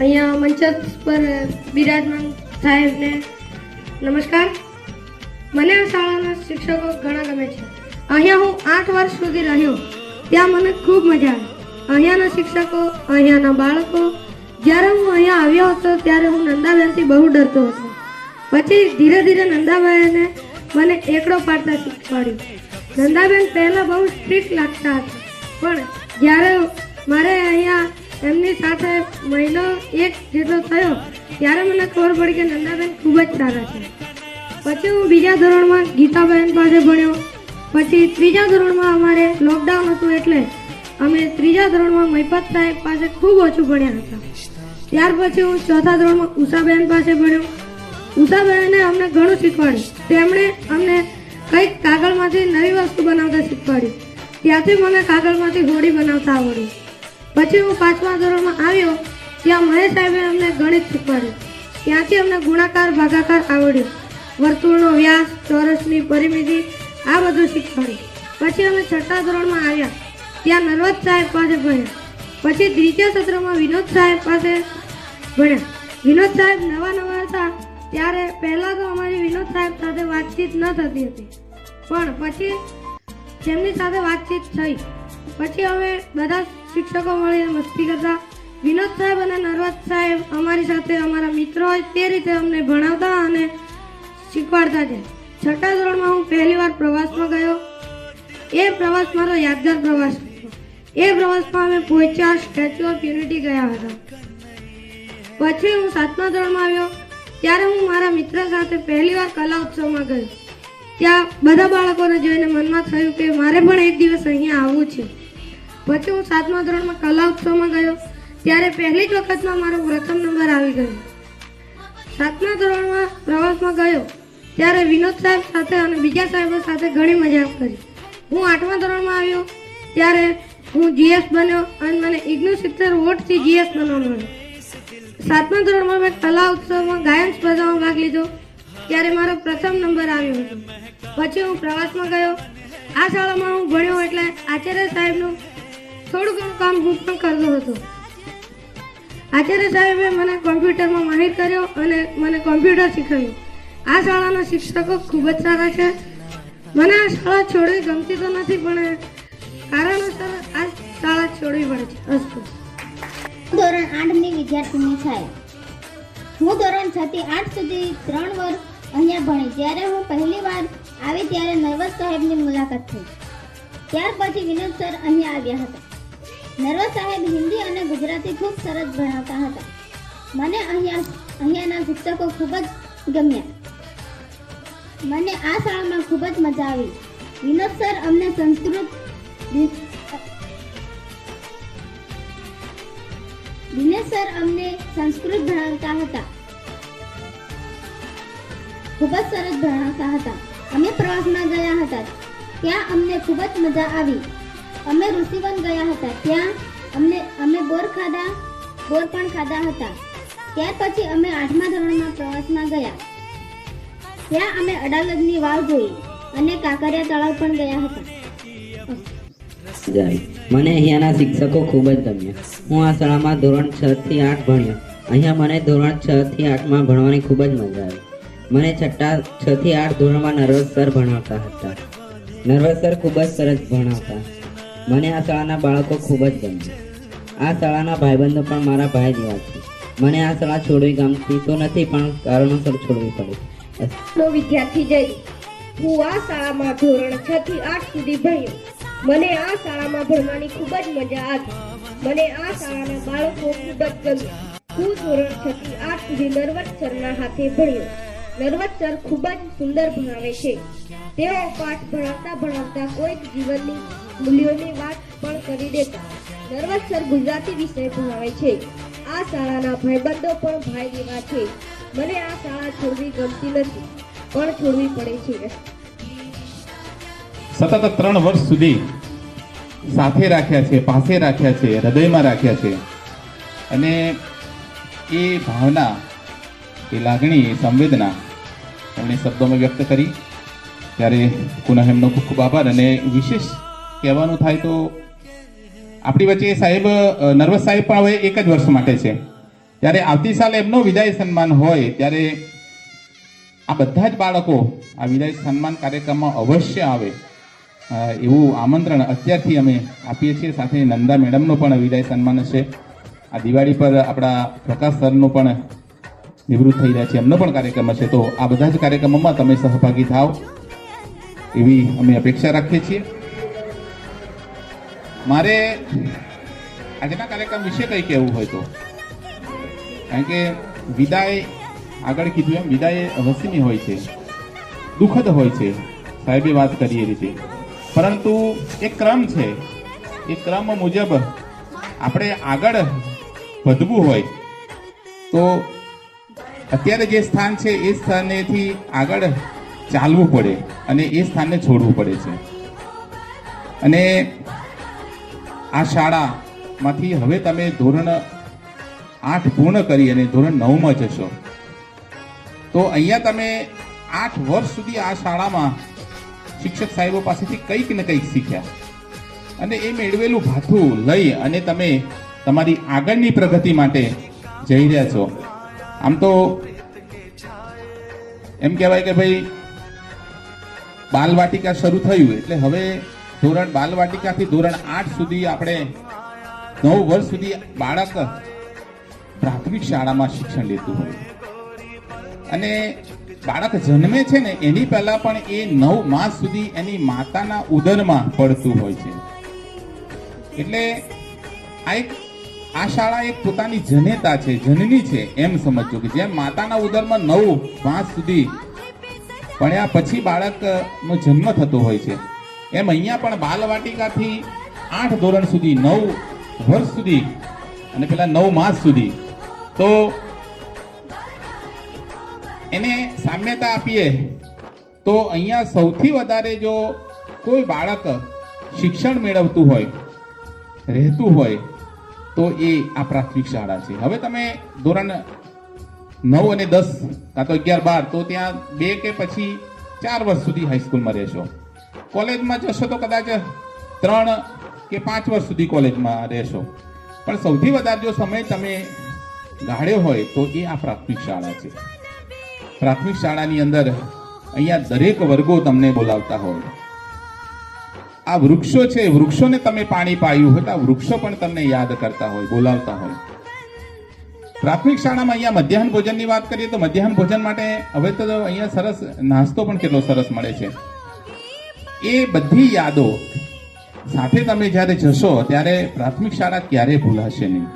અહીંયા મંચ પર બિરાજમાન સાહેબને નમસ્કાર. મને આ શાળાના શિક્ષકો ઘણા ગમે છે. અહીંયા હું 8 વર્ષ સુધી રહ્યો. ત્યાં મને ખૂબ મજા આવી. અહીંયાના શિક્ષકો, અહીંયાના બાળકો. જ્યારે હું અહીંયા આવ્યો હતો ત્યારે હું નંદાબેનથી બહુ ડરતો હતો. પછી ધીરે ધીરે નંદાબેને મને એકડો પાડતા શીખવાડ્યું. નંદાબેન પહેલાં બહુ સ્ટ્રિક્ટ લાગતા હતા, પણ જ્યારે મારે અહીંયા એમની સાથે મહિનો એક જેટલો થયો ત્યારે મને ખબર પડી કે નંદાબેન ખૂબ જ સારા છે. પછી હું બીજા ધોરણમાં ગીતાબેન પાસે ભણ્યો. પછી ત્રીજા ધોરણમાં અમારે લોકડાઉન હતું એટલે અમે ત્રીજા ધોરણમાં મહિપત સાહેબ પાસે ખૂબ ઓછું ભણ્યા હતા. ત્યાર પછી હું ચોથા ધોરણમાં ઉષાબેન પાસે ભણ્યો. ઉષાબેને અમને ઘણું શીખવાડ્યું. તેમણે અમને કંઈક કાગળમાંથી નવી વસ્તુ બનાવતા શીખવાડ્યું. ત્યાંથી મને કાગળમાંથી હોડી બનાવતા આવડ્યું. પછી હું 5મા ધોરણમાં આવ્યો. ત્યાં મહેશ સાહેબે અમને ગણિત શીખવાડ્યું. ત્યાંથી અમને ગુણાકાર ભાગાકાર આવડ્યું. વર્તુળનો વ્યાસ, ચોરસની પરિમિતિ, આ બધું શીખવાડ્યું. પછી અમે 6ઠા ધોરણમાં આવ્યા. ત્યાં નર્વદ સાહેબ પાસે ભણ્યા. પછી ત્રીજા સત્રમાં વિનોદ સાહેબ પાસે ભણ્યા. વિનોદ સાહેબ નવા હતા ત્યારે પહેલાં તો અમારી વિનોદ સાહેબ સાથે વાતચીત ન થતી હતી, પણ પછી તેમની સાથે વાતચીત થઈ. પછી અમે બધા શિક્ષકો મળીને મસ્તી કરતા. વિનોદ સાહેબ અને નર્વદ સાહેબ અમારી સાથે અમારા મિત્રો હોય તે રીતે અમને ભણાવતા અને શીખવાડતા છે. 6ઠા ધોરણમાં હું પહેલી વાર પ્રવાસમાં ગયો. એ પ્રવાસ મારો યાદગાર પ્રવાસ હતો. એ પ્રવાસમાં અમે પોઈચા સ્ટેચ્યુ ઓફ યુનિટી ગયા હતા. પછી હું 7મા ધોરણમાં આવ્યો ત્યારે હું મારા મિત્ર સાથે પહેલી વાર કલા ઉત્સવમાં ગયો. ત્યાં બધા બાળકોને જોઈને મનમાં થયું કે મારે પણ એક દિવસ અહીંયા આવવું છે. પછી હું 7મા ધોરણમાં કલા ઉત્સવમાં ગયો ત્યારે પહેલી જ વખતમાં મારો પ્રથમ નંબર આવી ગયો. 7મા ધોરણમાં પ્રવાસમાં ગયો ત્યારે વિનોદ સાહેબ સાથે અને બીજા સાહેબો સાથે ઘણી મજા કરી. હું 8મા ધોરણમાં આવ્યો ત્યારે હું જીએસ બન્યો અને મને ઇગ્નુ 70 વોટથી જીએસ બનવા મળ્યો. 7મા ધોરણમાં મેં કલા ઉત્સવમાં ગાયન સ્પર્ધામાં ભાગ લીધો ત્યારે મારો પ્રથમ નંબર આવ્યો હતો. પછી હું પ્રવાસમાં ગયો. આ શાળામાં હું ભણ્યો એટલે આચાર્ય સાહેબનું થોડું ઘણું કામ હું પણ કરતો હતો. આચાર્ય સાહેબે મને કોમ્પ્યુટરમાં માહિર કર્યો અને મને કોમ્પ્યુટર શીખવ્યું. આ શાળાના શિક્ષકો ખૂબ જ સારા છે. મને આ શાળા છોડવી ગમતી તો નથી, પણ કારણોસર આ શાળા છોડવી પડે છે. અસ્તુ. ધોરણ 8ની વિદ્યાર્થીની સાહેબ. હું ધોરણ 6 થી 8 સુધી 3 વર્ષ અહીંયા ભણી. જ્યારે હું પહેલી વાર આવી ત્યારે નર્વદ સાહેબની મુલાકાત થઈ. ત્યાર પછી વિનોદ સર અહીંયા આવ્યા હતા. નર્વદ સાહેબ હિન્દી અને ગુજરાતી ખૂબ સરસ ભણાવતા હતા. મને અહીંયાના શિક્ષકો ખૂબ જ ગમ્યા. મને આ શાળામાં ખૂબ જ મજા આવી. વિનોદ સર અમને સંસ્કૃત ભણાવતા હતા. ખૂબ જ સરસ ભણાવતા હતા. અમે પ્રવાસમાં ગયા હતા. ત્યાં અમને ખૂબ જ મજા આવી. અમે ઋષિવન ગયા હતા. ત્યાં અમે બોર પણ ખાધા હતા. ત્યાર પછી અમે 8મા ધોરણમાં પ્રવાસમાં ગયા. ત્યાં અમે અડાલજની વાવ જોઈ અને કાંકરિયા તળાવ પણ ગયા હતા. મને અહીંયાના શિક્ષકો ખૂબ જ ગમ્યા. હું આ શાળામાં ધોરણ 6 થી 8 ભણ્યો. અહીંયા મને ધોરણ 6 થી 8માં ભણવાની ખૂબ જ મજા આવી. મને 6 થી 8 ધોરણમાં નર્વદ સર ભણાવતા હતા. નર્વદ સર ખૂબ જ સરસ ભણાવતા. મને આ શાળાના બાળકો ખૂબ જ ગમ્યા. આ શાળાના ભાઈબંધો પણ મારા ભાઈ જેવા છે. મને આ શાળા છોડવી ગમતી તો નથી, પણ કારણોસર છોડવી પડે. વિદ્યાર્થી જઈ હું આ શાળામાં ધોરણ 6 થી 8 સુધી ભણ્યો. મને આ શાળામાં ભણવાની ખૂબ જ મજા આવી. મને આ શાળાના બાળકો ખૂબ જ ગમ્યા. હું ધોરણ 6 થી 8 સુધી નર્વદ સરના હાથે ભણ્યો. નર્વદ સર ખૂબ જ સુંદર ભણાવે છે. તેઓ પાઠ ભણાવતા કોઈક જીવનની મૂલ્યોની વાત પણ કરી દેતા. નર્વદ સર ગુજરાતી વિષય ભણાવે છે. આ શાળાના ભાઈબંધો પણ ભાઈ જેવા છે. મને આ શાળા છોડવી ગમતી નથી, પણ છોડવી પડે છે. સતત 3 વર્ષ સુધી સાથે રાખ્યા છે, પાસે રાખ્યા છે, હૃદયમાં રાખ્યા છે. અને એ ભાવના, એ લાગણી, એ સંવેદના એમણે શબ્દોમાં વ્યક્ત કરી ત્યારે પુનઃ એમનો ખૂબ ખૂબ આભાર. અને વિશેષ કહેવાનું થાય તો આપણી વચ્ચે સાહેબ નર્વદ સાહેબ પણ હવે 1 જ વર્ષ માટે છે. ત્યારે આવતી સાલે એમનો વિદાય સન્માન હોય ત્યારે આ બધા જ બાળકો આ વિદાય સન્માન કાર્યક્રમમાં અવશ્ય આવે એવું આમંત્રણ અત્યારથી અમે આપીએ છીએ. સાથે નંદા મેડમનો પણ વિદાય સન્માન હશે. આ દિવાળી પર આપણા પ્રકાશ સરનો પણ નિવૃત્ત થઈ રહ્યા છે, એમનો પણ કાર્યક્રમ હશે. તો આ બધા જ કાર્યક્રમોમાં તમે સહભાગી થાવ એવી અમે અપેક્ષા રાખીએ છીએ. મારે આજના કાર્યક્રમ વિશે કંઈ કહેવું હોય તો, કારણ કે વિદાય આગળ કીધું એમ વિદાય વસીની હોય છે, દુઃખદ હોય છે, સાહેબે વાત કરી એ રીતે. પરંતુ એક ક્રમ છે, એ ક્રમ મુજબ આપણે આગળ વધવું હોય તો અત્યારે જે સ્થાન છે એ સ્થાનેથી આગળ ચાલવું પડે અને એ સ્થાનને છોડવું પડે છે. અને આ શાળામાંથી હવે તમે ધોરણ 8 પૂર્ણ કરી અને ધોરણ 9માં જશો તો અહીંયા તમે 8 વર્ષ સુધી આ શાળામાં શિક્ષક સાહેબો પાસેથી કંઈક ને કંઈક શીખ્યા અને એ મેળવેલું ભાથું લઈ અને તમે તમારી આગળની પ્રગતિ માટે જઈ રહ્યા છો. આમ તો એમ કહેવાય કે ભાઈ બાલવાટિકા શરૂ થયું એટલે હવે ધોરણ બાલવાટિકાથી ધોરણ 8 સુધી આપણે 9 વર્ષ સુધી બાળક પ્રાથમિક શાળામાં શિક્ષણ લેતું હોય અને બાળક જન્મે છે ને એની પહેલા પણ એ 9 માસ સુધી એની માતાના ઉદરમાં પડતું હોય છે. એટલે આ શાળા એક પોતાની જનેતા છે, જનની છે એમ સમજજો કે જેમ માતાના ઉદરમાં 9 માસ સુધી ભણ્યા પછી બાળકનો જન્મ થતો હોય છે એમ અહીંયા પણ બાલવાટિકાથી 8 ધોરણ સુધી 9 વર્ષ સુધી અને પેલા 9 માસ સુધી તો એને સામ્યતા આપીએ તો અહીંયા સૌથી વધારે જો કોઈ બાળક શિક્ષણ મેળવતું હોય રહેતું હોય તો એ આ પ્રાથમિક શાળા છે. હવે તમે ધોરણ 9 અને 10 કાં તો 11 12 તો ત્યાં 2 કે પછી 4 વર્ષ સુધી હાઈસ્કૂલમાં રહેશો. કોલેજમાં જશો તો કદાચ 3 કે 5 વર્ષ સુધી કોલેજમાં રહેશો. પણ સૌથી વધારે જો સમય તમે ગાળ્યો હોય તો એ આ પ્રાથમિક શાળા છે. પ્રાથમિક શાળાની અંદર અહીંયા દરેક વર્ગો તમને બોલાવતા હોય. આ વૃક્ષો છે, વૃક્ષોને તમે પાણી પાયું હોય તો આ વૃક્ષો પણ તમને યાદ કરતા હોય, બોલાવતા હોય. પ્રાથમિક શાળામાં અહીંયા મધ્યાહન ભોજનની વાત કરીએ તો મધ્યાહન ભોજન માટે હવે તો અહીંયા સરસ નાસ્તો પણ કેટલો સરસ મળે છે. એ બધી યાદો સાથે તમે જ્યારે જશો ત્યારે પ્રાથમિક શાળા ક્યારેય ભૂલાશે નહીં.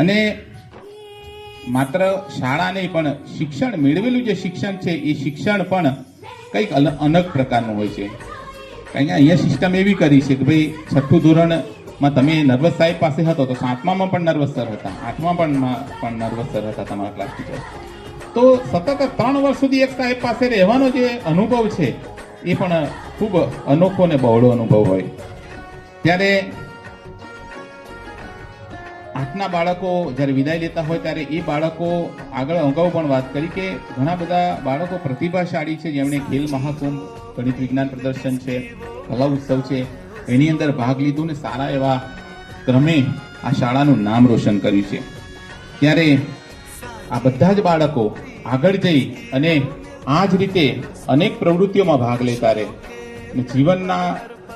અને માત્ર શાળા નહીં પણ શિક્ષણ મેળવેલું જે શિક્ષણ છે એ શિક્ષણ પણ કંઈક અલગ પ્રકારનું હોય છે. કારણ કે અહીંયા સિસ્ટમ એવી કરી છે કે ભાઈ 6ઠું ધોરણમાં તમે નર્વસ સાહેબ પાસે હતો તો 7મામાં પણ નર્વસ સર હતા, 8મા પણ નર્વસ સર હતા તમારા ક્લાસ ટીચર. તો સતત 3 વર્ષ સુધી એક સાહેબ પાસે રહેવાનો જે અનુભવ છે એ પણ ખૂબ અનોખો ને બહોળો અનુભવ હોય. ત્યારે 8ના બાળકો જ્યારે વિદાય લેતા હોય ત્યારે એ બાળકો આગળ અગાઉ પણ વાત કરી કે ઘણા બધા બાળકો પ્રતિભાશાળી છે જેમણે ખેલ મહાકુંભ, ગણિત વિજ્ઞાન પ્રદર્શન છે, કલા ઉત્સવ છે એની અંદર ભાગ લીધું ને સારા એવા ક્રમે આ શાળાનું નામ રોશન કર્યું છે. ત્યારે આ બધા જ બાળકો આગળ જઈ અને આ જ રીતે અનેક પ્રવૃત્તિઓમાં ભાગ લેતા રહે અને જીવનના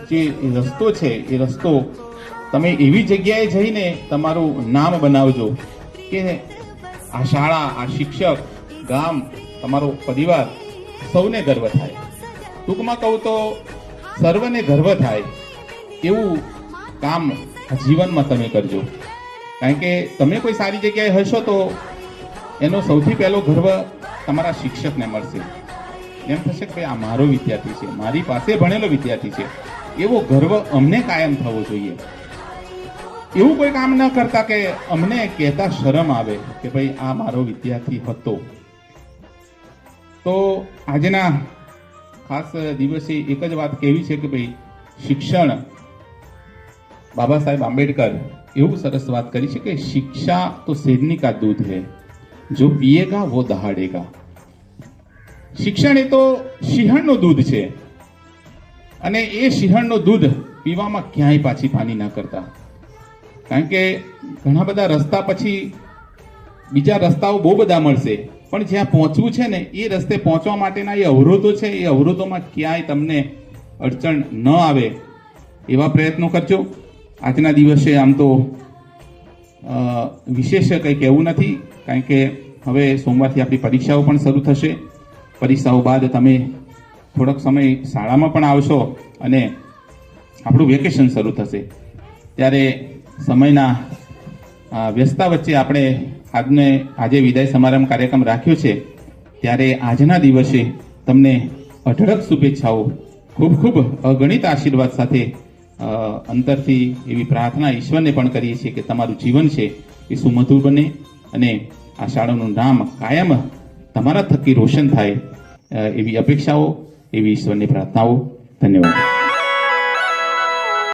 જે રસ્તો છે એ રસ્તો તમે એવી જગ્યાએ જઈને તમારું નામ બનાવજો કે આ શાળા, આ શિક્ષક, ગામ, તમારો પરિવાર સૌને ગર્વ થાય. ટૂંકમાં કહું તો સર્વને ગર્વ થાય એવું કામ જીવનમાં તમે કરજો. કારણ કે તમે કોઈ સારી જગ્યાએ હશો તો એનો સૌથી પહેલો ગર્વ તમારા શિક્ષકને મળશે. એમ થશે કે ભાઈ આ મારો વિદ્યાર્થી છે, મારી પાસે ભણેલો વિદ્યાર્થી છે, એવો ગર્વ અમને કાયમ થવો જોઈએ. એવું કોઈ કામ ન કરતા કે અમને કહેતા શરમ આવે કે ભાઈ આ મારો વિદ્યાર્થી હતો. તો આજના ખાસ દિવસે એક જ વાત કહેવી છે કે ભાઈ શિક્ષણ, બાબા સાહેબ આંબેડકર એવું સરસ વાત કરી છે કે શિક્ષા તો શેરની કા દૂધ હૈ, જો પીએગા વો દહાડેગા. શિક્ષણ એ તો સિંહણનું દૂધ છે અને એ સિંહણનું દૂધ પીવામાં ક્યાંય પાછી પાની ના કરતા. કારણ કે ઘણા બધા રસ્તા પછી બીજા રસ્તાઓ બહુ બધા મળશે, પણ જ્યાં પહોંચવું છે ને એ રસ્તે પહોંચવા માટેના એ અવરોધો છે, એ અવરોધોમાં ક્યાંય તમને અડચણ ન આવે એવા પ્રયત્નો કરજો. આજના દિવસે આમ તો વિશેષ કંઈ કહેવું નથી, કારણ કે હવે સોમવારથી આપણી પરીક્ષાઓ પણ શરૂ થશે. પરીક્ષાઓ બાદ તમે થોડોક સમય શાળામાં પણ આવશો અને આપણું વેકેશન શરૂ થશે. ત્યારે સમયના વ્યસ્તતા વચ્ચે આપણે આજે વિદાય સમારંભ કાર્યક્રમ રાખ્યો છે. ત્યારે આજના દિવસે તમને અઢળક શુભેચ્છાઓ, ખૂબ ખૂબ અગણિત આશીર્વાદ સાથે અંતરથી એવી પ્રાર્થના ઈશ્વરને પણ કરીએ છીએ કે તમારું જીવન છે એ સુમધુર બને અને આ શાળાનું નામ કાયમ તમારા થકી રોશન થાય એવી અપેક્ષાઓ, એવી ઈશ્વરની પ્રાર્થનાઓ. ધન્યવાદ.